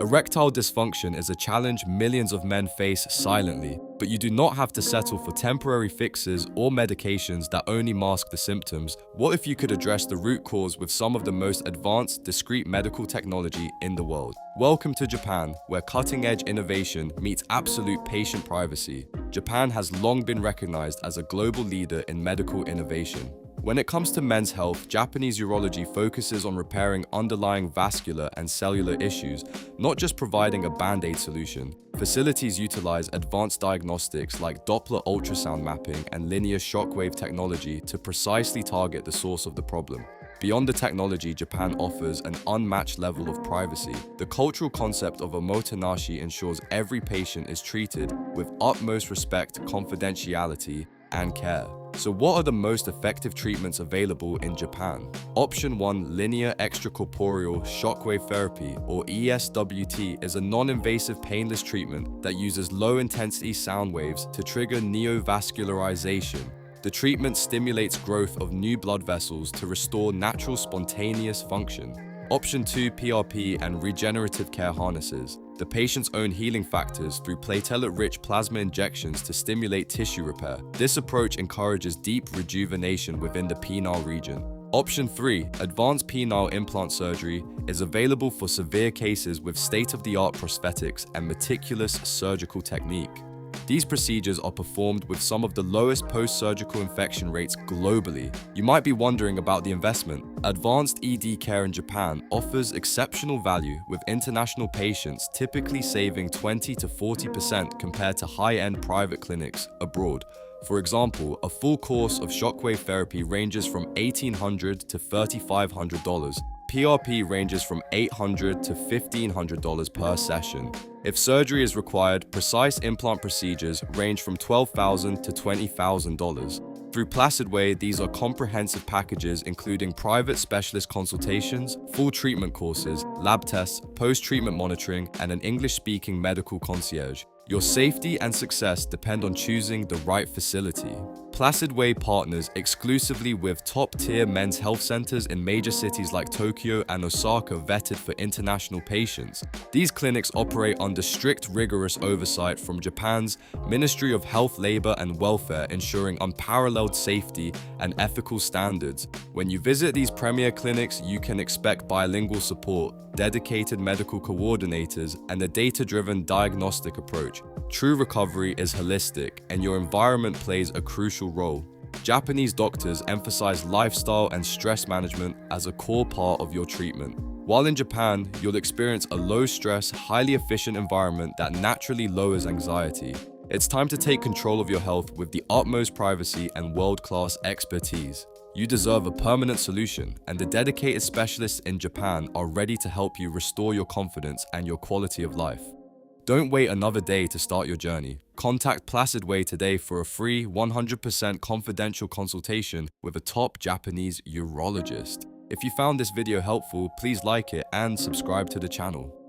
Erectile dysfunction is a challenge millions of men face silently, but you do not have to settle for temporary fixes or medications that only mask the symptoms. What if you could address the root cause with some of the most advanced, discreet medical technology in the world? Welcome to Japan, where cutting-edge innovation meets absolute patient privacy. Japan has long been recognized as a global leader in medical innovation. When it comes to men's health, Japanese urology focuses on repairing underlying vascular and cellular issues, not just providing a band-aid solution. Facilities utilize advanced diagnostics like Doppler ultrasound mapping and linear shockwave technology to precisely target the source of the problem. Beyond the technology, Japan offers an unmatched level of privacy. The cultural concept of Omotenashi ensures every patient is treated with utmost respect, confidentiality, and care. So what are the most effective treatments available in Japan? Option 1. Linear extracorporeal shockwave therapy, or ESWT, is a non-invasive painless treatment that uses low-intensity sound waves to trigger neovascularization. The treatment stimulates growth of new blood vessels to restore natural spontaneous function. Option 2. PRP and regenerative care harnesses the patient's own healing factors through platelet-rich plasma injections to stimulate tissue repair. This approach encourages deep rejuvenation within the penile region. Option 3. Advanced penile implant surgery is available for severe cases with state-of-the-art prosthetics and meticulous surgical technique. These procedures are performed with some of the lowest post-surgical infection rates globally. You might be wondering about the investment. Advanced ED care in Japan offers exceptional value, with international patients typically saving 20 to 40% compared to high-end private clinics abroad. For example, a full course of shockwave therapy ranges from $1,800 to $3,500. PRP ranges from $800 to $1,500 per session. If surgery is required, precise implant procedures range from $12,000 to $20,000. Through PlacidWay, these are comprehensive packages including private specialist consultations, full treatment courses, lab tests, post-treatment monitoring, and an English-speaking medical concierge. Your safety and success depend on choosing the right facility. PlacidWay partners exclusively with top-tier men's health centers in major cities like Tokyo and Osaka vetted for international patients. These clinics operate under strict, rigorous oversight from Japan's Ministry of Health, Labor and Welfare, ensuring unparalleled safety and ethical standards. When you visit these premier clinics, you can expect bilingual support, dedicated medical coordinators, and a data-driven diagnostic approach. True recovery is holistic, and your environment plays a crucial role. Japanese doctors emphasize lifestyle and stress management as a core part of your treatment. While in Japan, you'll experience a low-stress, highly efficient environment that naturally lowers anxiety. It's time to take control of your health with the utmost privacy and world-class expertise. You deserve a permanent solution, and the dedicated specialists in Japan are ready to help you restore your confidence and your quality of life. Don't wait another day to start your journey. Contact PlacidWay today for a free 100% confidential consultation with a top Japanese urologist. If you found this video helpful, please like it and subscribe to the channel.